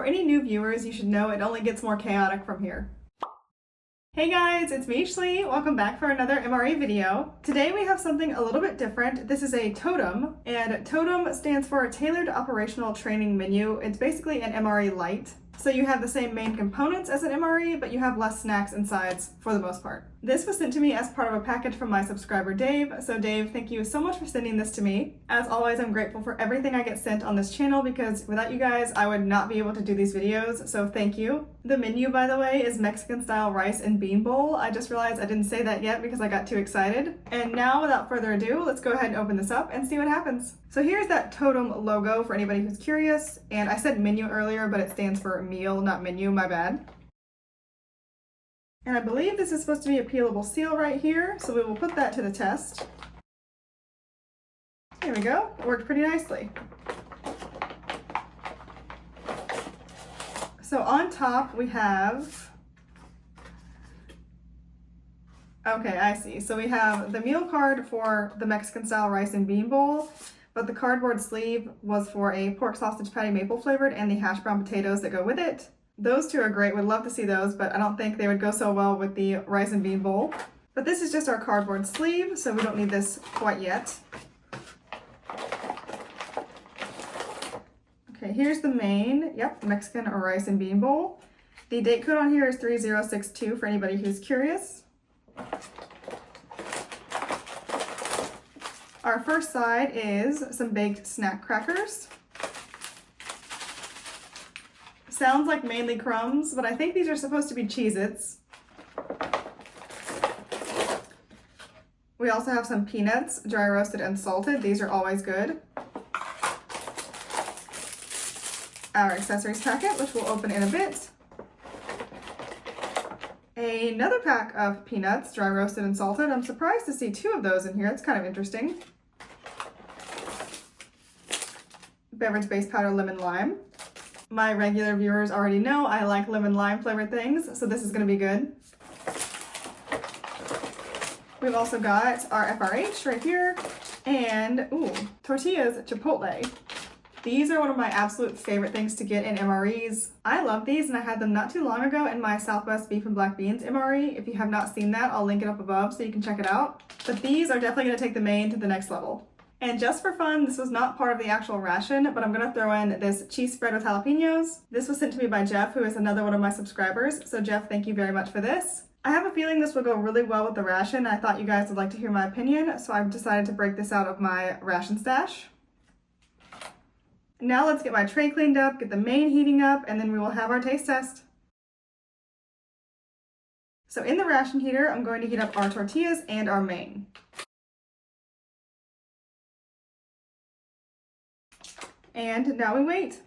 For any new viewers, you should know it only gets more chaotic from here. Hey guys, it's me, Schlee. Welcome back for another MRE video. Today we have something a little bit different. This is a totem, and totem stands for Tailored Operational Training Menu. It's basically an MRE light. So you have the same main components as an MRE, but you have less snacks and sides for the most part. This was sent to me as part of a package from my subscriber Dave. So Dave, thank you so much for sending this to me. As always, I'm grateful for everything I get sent on this channel because without you guys, I would not be able to do these videos, so thank you. The menu, by the way, is Mexican style rice and bean bowl. I just realized I didn't say that yet because I got too excited. And now, without further ado, let's go ahead and open this up and see what happens. So here's that totem logo for anybody who's curious. And I said menu earlier, but it stands for meal, not menu, my bad. And I believe this is supposed to be a peelable seal right here, so we will put that to the test. There we go, it worked pretty nicely. So on top we have, okay, I see. So we have the meal card for the Mexican style rice and bean bowl, but the cardboard sleeve was for a pork sausage patty maple flavored and the hash brown potatoes that go with it. Those two are great, would love to see those, but I don't think they would go so well with the rice and bean bowl. But this is just our cardboard sleeve, so we don't need this quite yet. Okay, here's the main, yep, Mexican or rice and bean bowl. The date code on here is 3062 for anybody who's curious. Our first side is some baked snack crackers. Sounds like mainly crumbs, but I think these are supposed to be Cheez-Its. We also have some peanuts, dry roasted and salted. These are always good. Our accessories packet, which we'll open in a bit. Another pack of peanuts, dry roasted and salted. I'm surprised to see two of those in here. It's kind of interesting. Beverage base powder lemon lime. My regular viewers already know I like lemon lime flavored things, so this is going to be good. We've also got our FRH right here, and ooh, tortillas chipotle. These are one of my absolute favorite things to get in MREs. I love these, and I had them not too long ago in my Southwest Beef and Black Beans MRE. If you have not seen that, I'll link it up above so you can check it out. But these are definitely going to take the main to the next level. And just for fun, this was not part of the actual ration, but I'm gonna throw in this cheese spread with jalapenos. This was sent to me by Jeff, who is another one of my subscribers. So Jeff, thank you very much for this. I have a feeling this will go really well with the ration. I thought you guys would like to hear my opinion, so I've decided to break this out of my ration stash. Now let's get my tray cleaned up, get the main heating up, and then we will have our taste test. So in the ration heater, I'm going to heat up our tortillas and our main. And now we wait.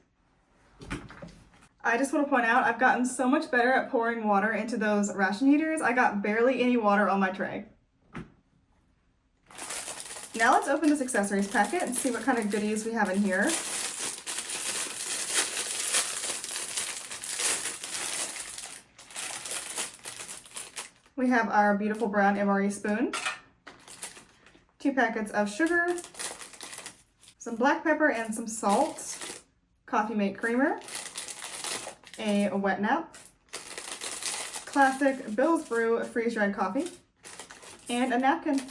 I just want to point out I've gotten so much better at pouring water into those ration heaters. I got barely any water on my tray. Now let's open this accessories packet and see what kind of goodies we have in here. We have our beautiful brown MRE spoon, 2 packets of sugar, some black pepper and some salt, coffee mate creamer, a wet nap, classic Bill's Brew freeze-dried coffee, and a napkin.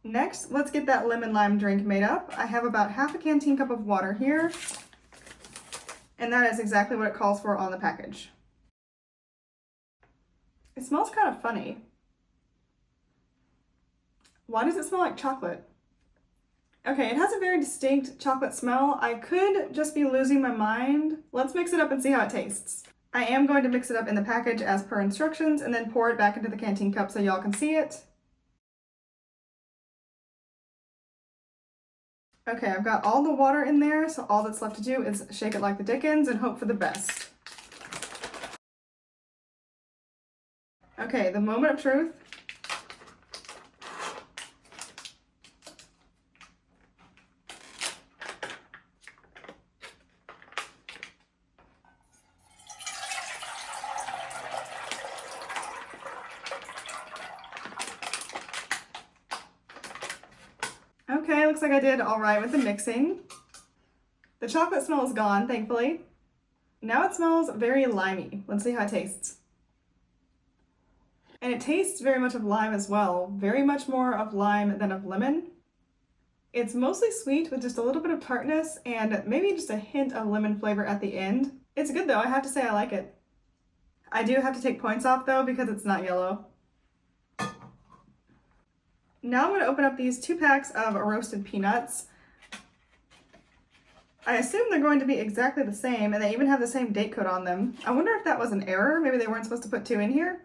Next, let's get that lemon lime drink made up. I have about half a canteen cup of water here, and that is exactly what it calls for on the package. It smells kind of funny. Why does it smell like chocolate? Okay, it has a very distinct chocolate smell. I could just be losing my mind. Let's mix it up and see how it tastes. I am going to mix it up in the package as per instructions and then pour it back into the canteen cup so y'all can see it. Okay, I've got all the water in there, so all that's left to do is shake it like the dickens and hope for the best. Okay, the moment of truth. Okay, looks like I did all right with the mixing. The The chocolate smell is gone, thankfully. Now it smells very limey. Let's see how it tastes. And it tastes very much of lime as well. Very much more of lime than of lemon. It's mostly sweet with just a little bit of tartness and maybe just a hint of lemon flavor at the end. It's good though, I have to say I like it. I do have to take points off though because it's not yellow. Now I'm going to open up these 2 packs of roasted peanuts. I assume they're going to be exactly the same, and they even have the same date code on them. I wonder if that was an error. Maybe they weren't supposed to put 2 in here.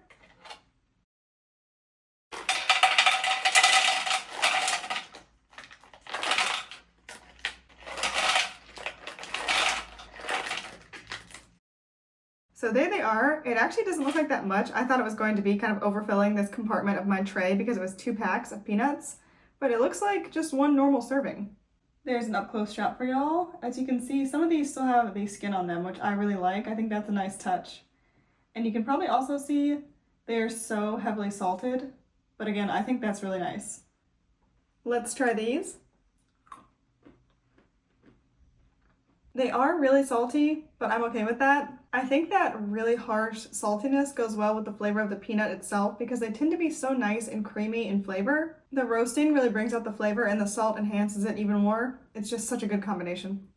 So there they are. It actually doesn't look like that much. I thought it was going to be kind of overfilling this compartment of my tray because it was 2 packs of peanuts, but it looks like just 1 normal serving. There's an up-close shot for y'all. As you can see, some of these still have the skin on them, which I really like. I think that's a nice touch. And you can probably also see they're so heavily salted, but again, I think that's really nice. Let's try these. They are really salty, but I'm okay with that. I think that really harsh saltiness goes well with the flavor of the peanut itself because they tend to be so nice and creamy in flavor. The roasting really brings out the flavor and the salt enhances it even more. It's just such a good combination.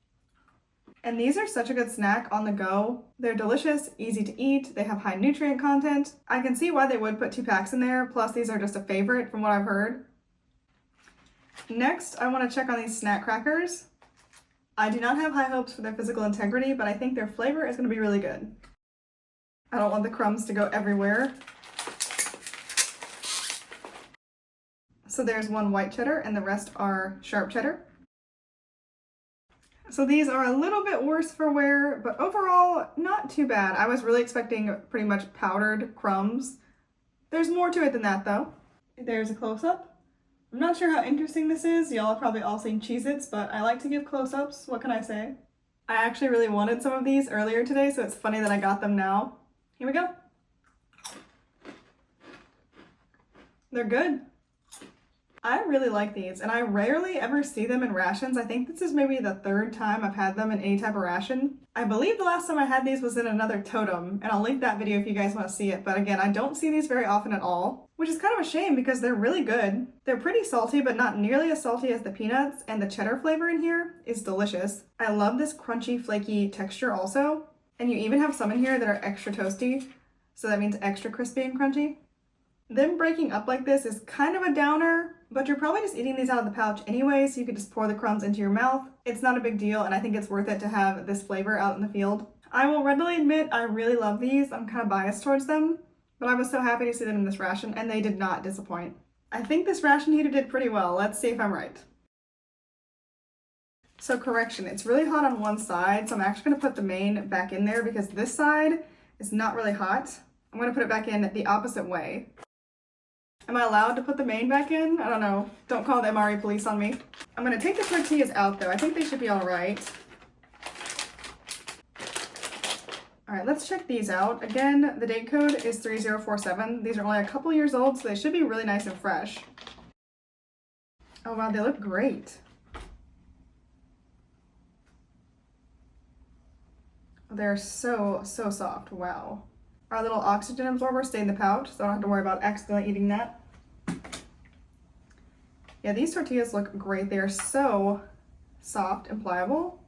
And these are such a good snack on the go. They're delicious, easy to eat, they have high nutrient content. I can see why they would put 2 packs in there, plus these are just a favorite from what I've heard. Next, I want to check on these snack crackers. I do not have high hopes for their physical integrity, but I think their flavor is going to be really good. I don't want the crumbs to go everywhere. So there's 1 white cheddar and the rest are sharp cheddar. So these are a little bit worse for wear, but overall not too bad. I was really expecting pretty much powdered crumbs. There's more to it than that though. There's a close-up. I'm not sure how interesting this is. Y'all have probably all seen Cheez-Its, but I like to give close-ups. What can I say? I actually really wanted some of these earlier today, so it's funny that I got them now. Here we go. They're good. I really like these, and I rarely ever see them in rations. I think this is maybe the 3rd time I've had them in any type of ration. I believe the last time I had these was in another totem, and I'll link that video if you guys want to see it. But again, I don't see these very often at all, which is kind of a shame because they're really good. They're pretty salty, but not nearly as salty as the peanuts, and the cheddar flavor in here is delicious. I love this crunchy, flaky texture also, and you even have some in here that are extra toasty, so that means extra crispy and crunchy. Them breaking up like this is kind of a downer, but you're probably just eating these out of the pouch anyway, so you could just pour the crumbs into your mouth. It's not a big deal, and I think it's worth it to have this flavor out in the field. I will readily admit I really love these. I'm kind of biased towards them, but I was so happy to see them in this ration, and they did not disappoint. I think this ration heater did pretty well. Let's see if I'm right. So correction, it's really hot on one side, so I'm actually going to put the main back in there because this side is not really hot. I'm going to put it back in the opposite way. Am I allowed to put the main back in? I don't know. Don't call the MRE police on me. I'm going to take the tortillas out though. I think they should be all right. All right, let's check these out. Again, the date code is 3047. These are only a couple years old, so they should be really nice and fresh. Oh wow, they look great. They're so soft, wow. Our little oxygen absorber stayed in the pouch, so I don't have to worry about accidentally eating that. Yeah, these tortillas look great. They are so soft and pliable.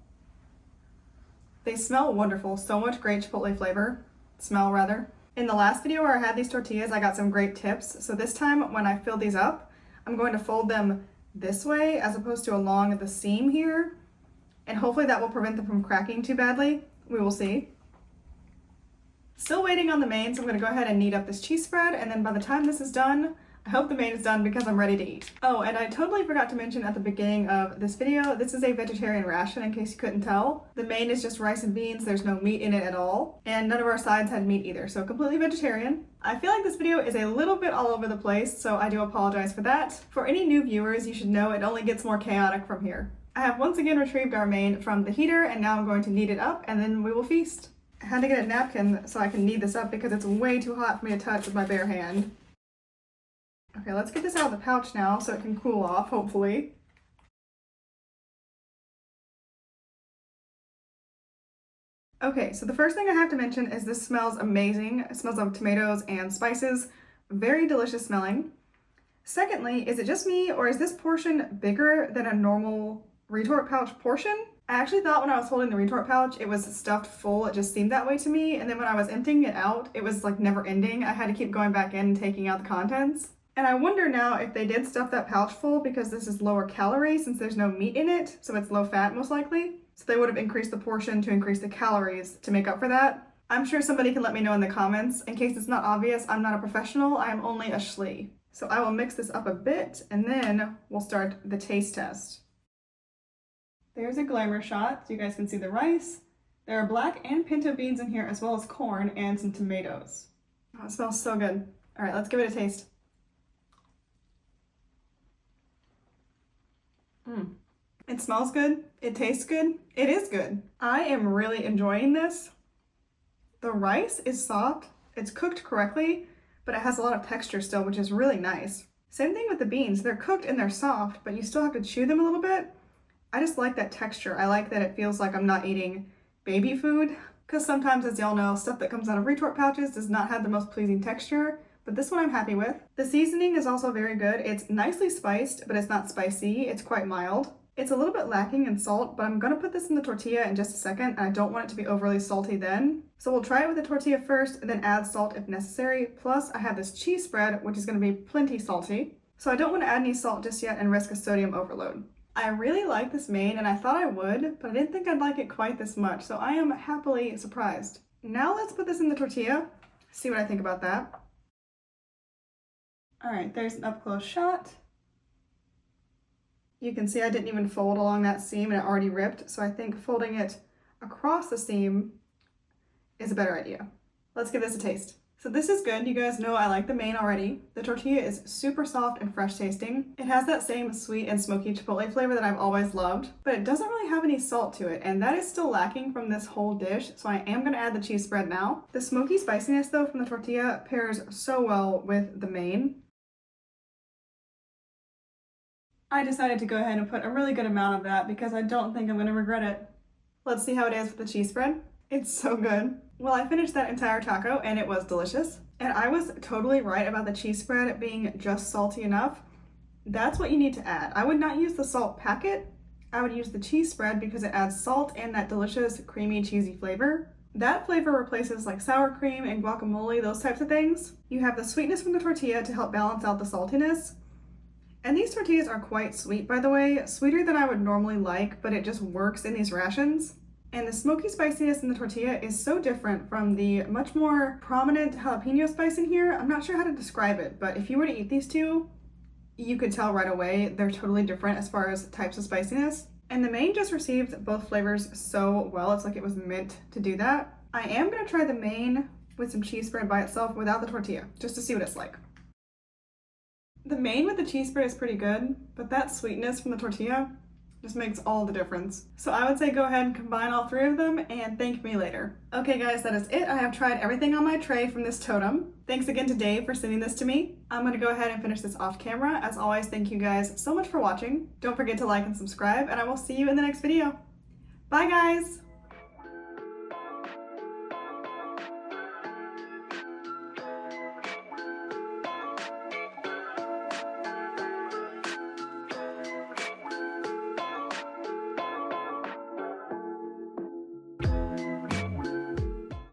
They smell wonderful. So much great chipotle flavor. Smell, rather. In the last video where I had these tortillas, I got some great tips. So this time, when I fill these up, I'm going to fold them this way as opposed to along the seam here. And hopefully that will prevent them from cracking too badly. We will see. Still waiting on the main, so I'm going to go ahead and knead up this cheese spread, and then by the time this is done, I hope the main is done because I'm ready to eat. Oh, and I totally forgot to mention at the beginning of this video, this is a vegetarian ration in case you couldn't tell. The main is just rice and beans, there's no meat in it at all, and none of our sides had meat either, so completely vegetarian. I feel like this video is a little bit all over the place, so I do apologize for that. For any new viewers, you should know it only gets more chaotic from here. I have once again retrieved our main from the heater, and now I'm going to knead it up, and then we will feast. I had to get a napkin so I can knead this up because it's way too hot for me to touch with my bare hand. Okay, let's get this out of the pouch now so it can cool off, hopefully. Okay, so the first thing I have to mention is this smells amazing. It smells like tomatoes and spices. Very delicious smelling. Secondly, is it just me or is this portion bigger than a normal retort pouch portion? I actually thought when I was holding the retort pouch it was stuffed full. It just seemed that way to me. And then when I was emptying it out, it was like never ending. I had to keep going back in and taking out the contents. And I wonder now if they did stuff that pouch full because this is lower calorie since there's no meat in it, so it's low fat most likely. So they would have increased the portion to increase the calories to make up for that. I'm sure somebody can let me know in the comments. In case it's not obvious, I'm not a professional, I am only a Schlee. So I will mix this up a bit and then we'll start the taste test. There's a glamour shot so you guys can see the rice. There are black and pinto beans in here as well as corn and some tomatoes. Oh, it smells so good. All right, let's give it a taste. It smells good. It tastes good. It is good. I am really enjoying this. The rice is soft. It's cooked correctly, but it has a lot of texture still, which is really nice. Same thing with the beans. They're cooked and they're soft, but you still have to chew them a little bit. I just like that texture. I like that it feels like I'm not eating baby food, because sometimes, as y'all know, stuff that comes out of retort pouches does not have the most pleasing texture, but this one I'm happy with. The seasoning is also very good. It's nicely spiced, but it's not spicy. It's quite mild. It's a little bit lacking in salt, but I'm gonna put this in the tortilla in just a second, and I don't want it to be overly salty then. So we'll try it with the tortilla first, and then add salt if necessary. Plus, I have this cheese spread, which is gonna be plenty salty. So I don't wanna add any salt just yet and risk a sodium overload. I really like this main, and I thought I would, but I didn't think I'd like it quite this much, so I am happily surprised. Now let's put this in the tortilla, see what I think about that. All right, there's an up-close shot. You can see I didn't even fold along that seam and it already ripped, so I think folding it across the seam is a better idea. Let's give this a taste. So this is good. You guys know I like the main already. The tortilla is super soft and fresh tasting. It has that same sweet and smoky chipotle flavor that I've always loved, but it doesn't really have any salt to it, and that is still lacking from this whole dish, so I am gonna add the cheese spread now. The smoky spiciness though from the tortilla pairs so well with the main. I decided to go ahead and put a really good amount of that because I don't think I'm gonna regret it. Let's see how it is with the cheese spread. It's so good. Well, I finished that entire taco and it was delicious. And I was totally right about the cheese spread being just salty enough. That's what you need to add. I would not use the salt packet. I would use the cheese spread because it adds salt and that delicious creamy cheesy flavor. That flavor replaces like sour cream and guacamole, those types of things. You have the sweetness from the tortilla to help balance out the saltiness. And these tortillas are quite sweet, by the way, sweeter than I would normally like, but it just works in these rations. And the smoky spiciness in the tortilla is so different from the much more prominent jalapeno spice in here. I'm not sure how to describe it, but if you were to eat these two, you could tell right away they're totally different as far as types of spiciness. And the main just received both flavors so well. It's like it was meant to do that. I am gonna try the main with some cheese spread by itself without the tortilla, just to see what it's like. The main with the cheese spread is pretty good, but that sweetness from the tortilla just makes all the difference. So I would say go ahead and combine all three of them and thank me later. Okay guys, that is it. I have tried everything on my tray from this totem. Thanks again to Dave for sending this to me. I'm gonna go ahead and finish this off camera. As always, thank you guys so much for watching. Don't forget to like and subscribe, and I will see you in the next video. Bye guys!